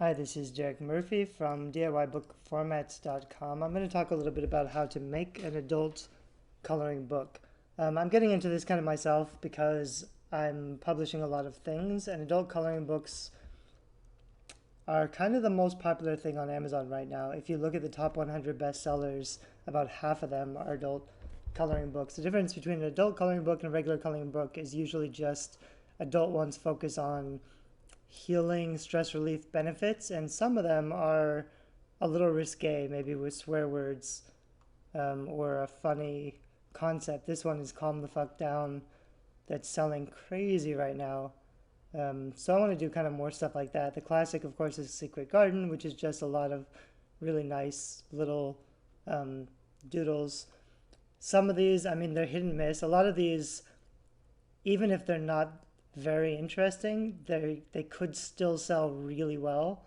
Hi, this is Derek Murphy from DIYBookFormats.com. I'm going to talk a little bit about how to make an adult coloring book. I'm getting into this kind of myself because I'm publishing a lot of things, and adult coloring books are kind of the most popular thing on Amazon right now. If you look at the top 100 bestsellers, about half of them are adult coloring books. The difference between an adult coloring book and a regular coloring book is usually just adult ones focus on healing, stress relief benefits, and some of them are a little risque, maybe with swear words or a funny concept. This one is Calm the Fuck Down, that's selling crazy right now. So I want to do kind of more stuff like that. The classic, of course, is Secret Garden, which is just a lot of really nice little doodles. Some of these, I mean, they're hit and miss. A lot of these, even if they're not very interesting, they could still sell really well.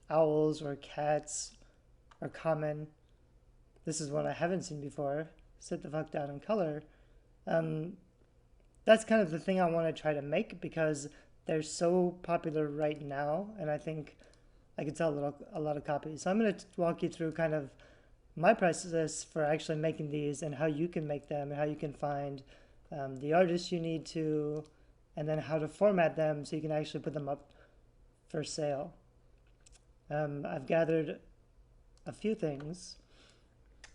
Owls or cats are common. This is one I haven't seen before. Sit the fuck down in color. That's kind of the thing I want to try to make because they're so popular right now, and I think I could sell a lot of copies. So I'm going to walk you through kind of my process for actually making these and how you can make them and how you can find the artists you need to, and then how to format them so you can actually put them up for sale. I've gathered a few things.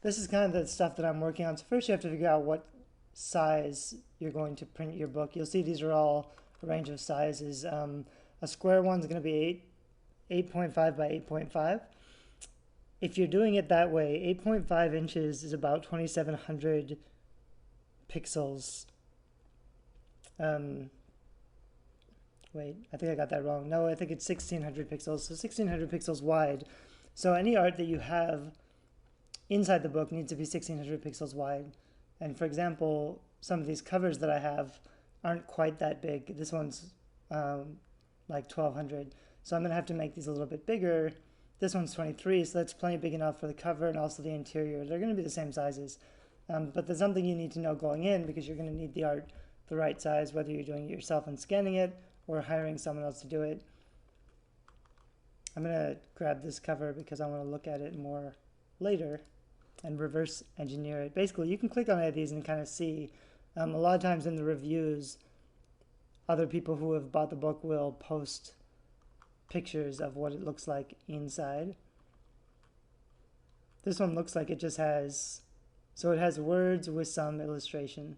This is kind of the stuff that I'm working on. So first you have to figure out what size you're going to print your book. You'll see these are all a range of sizes. A square one's going to be 8.5 by 8.5. If you're doing it that way, 8.5 inches is about 2,700 pixels. Wait, I think I got that wrong. No, I think it's 1,600 pixels. So 1,600 pixels wide. So any art that you have inside the book needs to be 1,600 pixels wide. And for example, some of these covers that I have aren't quite that big. This one's like 1,200. So I'm going to have to make these a little bit bigger. This one's 23, so that's plenty big enough for the cover and also the interior. They're going to be the same sizes. But there's something you need to know going in because you're going to need the art the right size, whether you're doing it yourself and scanning it or hiring someone else to do it. I'm going to grab this cover because I want to look at it more later and reverse engineer it. Basically, you can click on any of these and kind of see. A lot of times in the reviews, other people who have bought the book will post pictures of what it looks like inside. This one looks like it just has, so it has words with some illustration.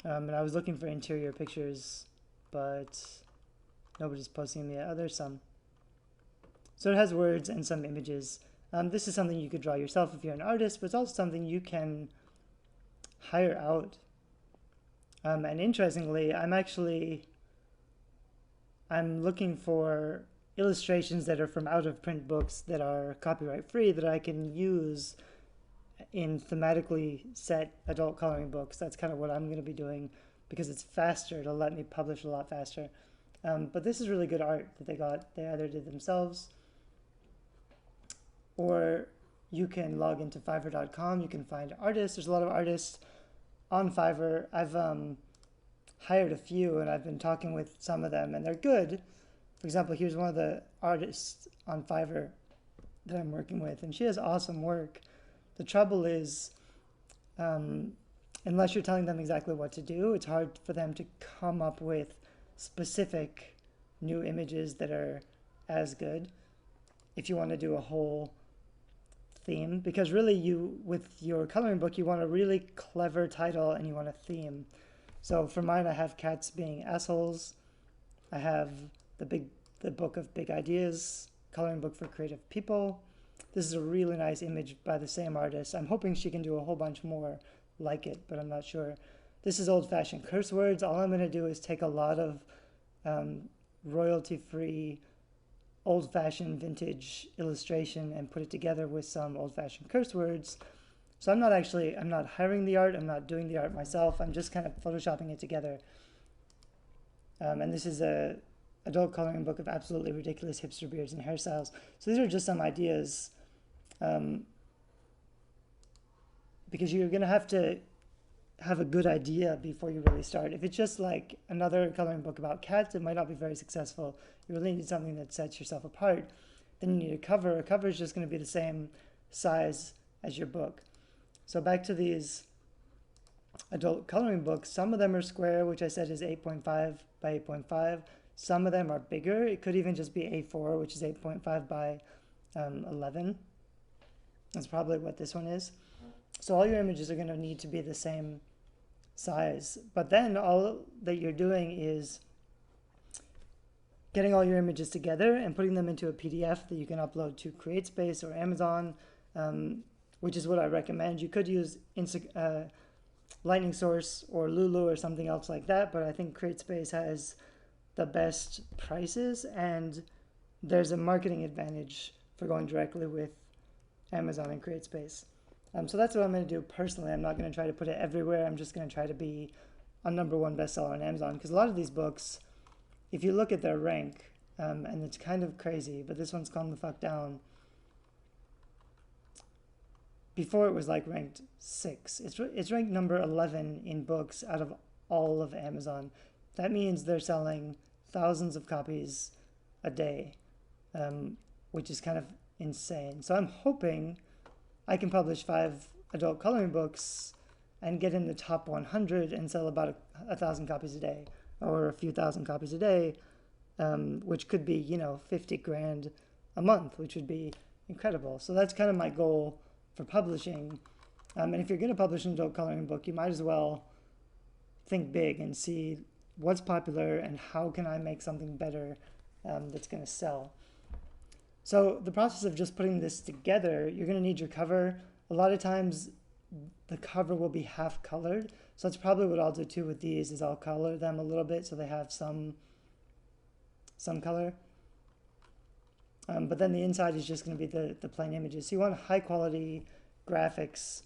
And I was looking for interior pictures, but nobody's posting them yet. Oh, there's some. So it has words and some images. This is something you could draw yourself if you're an artist, but it's also something you can hire out. And interestingly, I'm looking for illustrations that are from out-of-print books that are copyright free that I can use in thematically set adult coloring books. That's kind of what I'm going to be doing because it's faster. It'll let me publish a lot faster. But this is really good art that they got. They either did themselves or you can log into Fiverr.com. You can find artists. There's a lot of artists on Fiverr. I've hired a few and I've been talking with some of them and they're good. For example, here's one of the artists on Fiverr that I'm working with and she has awesome work. The trouble is, unless you're telling them exactly what to do, it's hard for them to come up with specific new images that are as good if you want to do a whole theme. Because really with your coloring book, you want a really clever title and you want a theme. So for mine, I have cats being assholes. I have the book of big ideas, coloring book for creative people. This is a really nice image by the same artist. I'm hoping she can do a whole bunch more like it, but I'm not sure. This is old-fashioned curse words. All I'm going to do is take a lot of royalty-free, old-fashioned vintage illustration and put it together with some old-fashioned curse words. So I'm not hiring the art. I'm not doing the art myself. I'm just kind of photoshopping it together. And this is a adult coloring book of absolutely ridiculous hipster beards and hairstyles. So these are just some ideas. Because you're going to have a good idea before you really start. If it's just like another coloring book about cats, it might not be very successful. You really need something that sets yourself apart. Then you need a cover. A cover is just going to be the same size as your book. So back to these adult coloring books, some of them are square, which I said is 8.5 by 8.5. Some of them are bigger. It could even just be A4, which is 8.5 by 11. That's probably what this one is. So all your images are going to need to be the same size. But then all that you're doing is getting all your images together and putting them into a PDF that you can upload to CreateSpace or Amazon, which is what I recommend. You could use Lightning Source or Lulu or something else like that, but I think CreateSpace has the best prices, and there's a marketing advantage for going directly with Amazon and CreateSpace. So that's what I'm going to do personally. I'm not going to try to put it everywhere. I'm just going to try to be a #1 bestseller on Amazon, because a lot of these books, if you look at their rank, and it's kind of crazy, but this one's Calm the Fuck Down. Before it was like ranked 6. It's ranked number 11 in books out of all of Amazon. That means they're selling thousands of copies a day, which is kind of insane. So I'm hoping I can publish 5 adult coloring books and get in the top 100 and sell about 1,000 copies a day, or a few thousand copies a day, which could be, 50 grand a month, which would be incredible. So that's kind of my goal for publishing. And if you're going to publish an adult coloring book, you might as well think big and see what's popular and how can I make something better that's going to sell. So the process of just putting this together, you're going to need your cover. A lot of times the cover will be half colored. So that's probably what I'll do too with these, is I'll color them a little bit so they have some color. But then the inside is just going to be the plain images. So you want high quality graphics,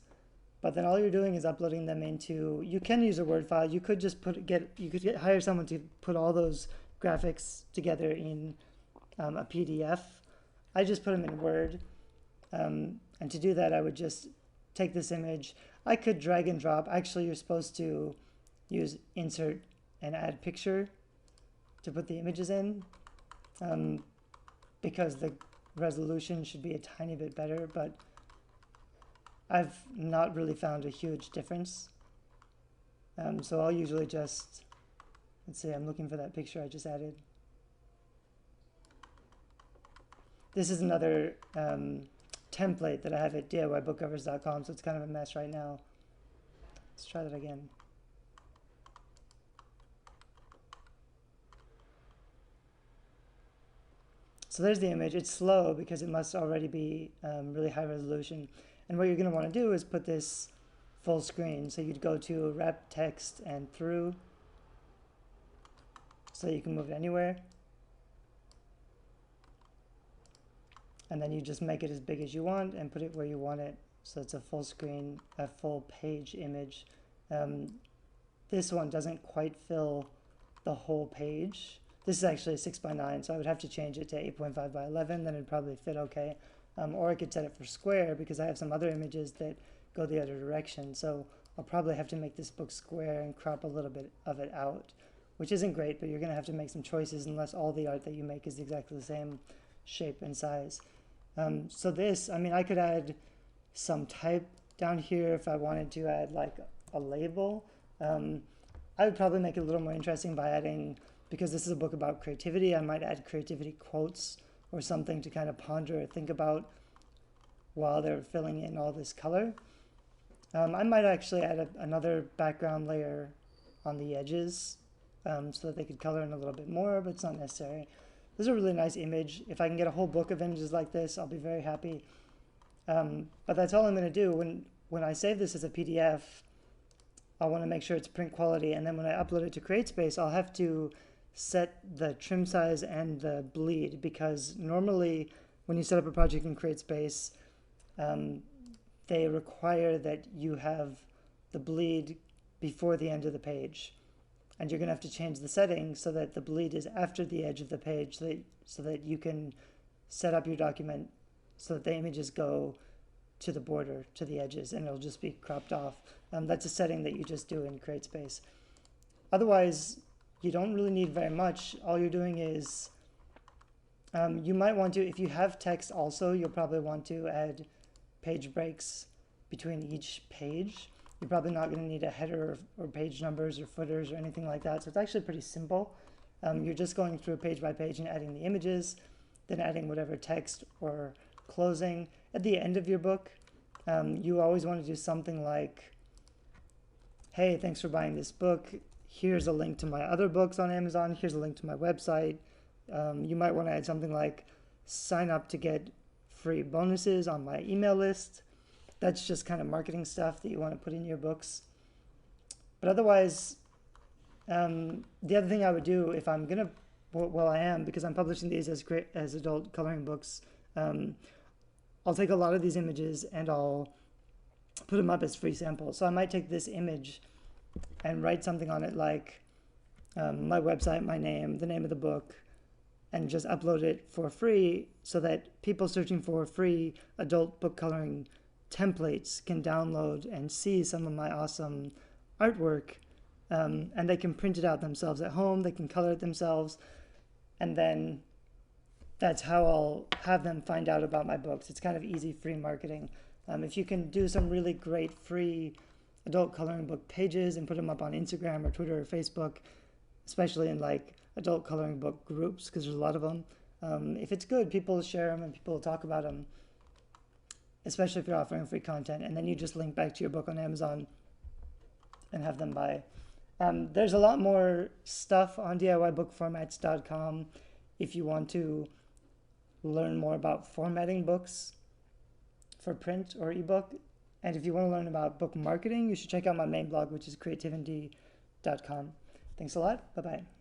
but then all you're doing is uploading them into, you can use a Word file. You could just hire someone to put all those graphics together in a PDF. I just put them in Word. And to do that, I would just take this image. I could drag and drop. Actually, you're supposed to use insert and add picture to put the images in, because the resolution should be a tiny bit better, but I've not really found a huge difference. So I'll usually just, let's see, I'm looking for that picture I just added. This is another template that I have at DIYbookcovers.com, so it's kind of a mess right now. Let's try that again. So there's the image. It's slow because it must already be really high resolution. And what you're going to want to do is put this full screen. So you'd go to wrap text and through, so you can move it anywhere. And then you just make it as big as you want and put it where you want it. So it's a full screen, a full page image. This one doesn't quite fill the whole page. This is actually a 6:9, so I would have to change it to 8.5 by 11, then it'd probably fit okay. Or I could set it for square, because I have some other images that go the other direction. So I'll probably have to make this book square and crop a little bit of it out, which isn't great, but you're going to have to make some choices unless all the art that you make is exactly the same shape and size. So this, I mean, I could add some type down here if I wanted to add like a label. I would probably make it a little more interesting by adding, because this is a book about creativity, I might add creativity quotes or something to kind of ponder or think about while they're filling in all this color. I might actually add another background layer on the edges so that they could color in a little bit more, but it's not necessary. This is a really nice image. If I can get a whole book of images like this, I'll be very happy. But that's all I'm going to do. When I save this as a PDF, I want to make sure it's print quality, and then when I upload it to CreateSpace, I'll have to set the trim size and the bleed, because normally when you set up a project in CreateSpace, they require that you have the bleed before the end of the page. And you're going to have to change the settings so that the bleed is after the edge of the page, so that you can set up your document so that the images go to the border, to the edges, and it'll just be cropped off. That's a setting that you just do in CreateSpace. Otherwise, you don't really need very much. All you're doing is you might want to, if you have text also, you'll probably want to add page breaks between each page. You're probably not going to need a header or page numbers or footers or anything like that. So it's actually pretty simple. You're just going through page by page and adding the images, then adding whatever text or closing. At the end of your book, you always want to do something like, hey, thanks for buying this book. Here's a link to my other books on Amazon. Here's a link to my website. You might want to add something like, sign up to get free bonuses on my email list. That's just kind of marketing stuff that you want to put in your books. But otherwise, the other thing I would do if I'm going to, well, I am, because I'm publishing these as adult coloring books, I'll take a lot of these images and I'll put them up as free samples. So I might take this image and write something on it like my website, my name, the name of the book, and just upload it for free so that people searching for free adult book coloring templates can download and see some of my awesome artwork, and they can print it out themselves at home, they can color it themselves, and then that's how I'll have them find out about my books. It's kind of easy free marketing. If you can do some really great free adult coloring book pages and put them up on Instagram or Twitter or Facebook, especially in like adult coloring book groups, because there's a lot of them. If it's good, people share them and people talk about them, especially if you're offering free content, and then you just link back to your book on Amazon and have them buy. There's a lot more stuff on DIYbookformats.com if you want to learn more about formatting books for print or ebook. And if you want to learn about book marketing, you should check out my main blog, which is creativity.com. Thanks a lot. Bye-bye.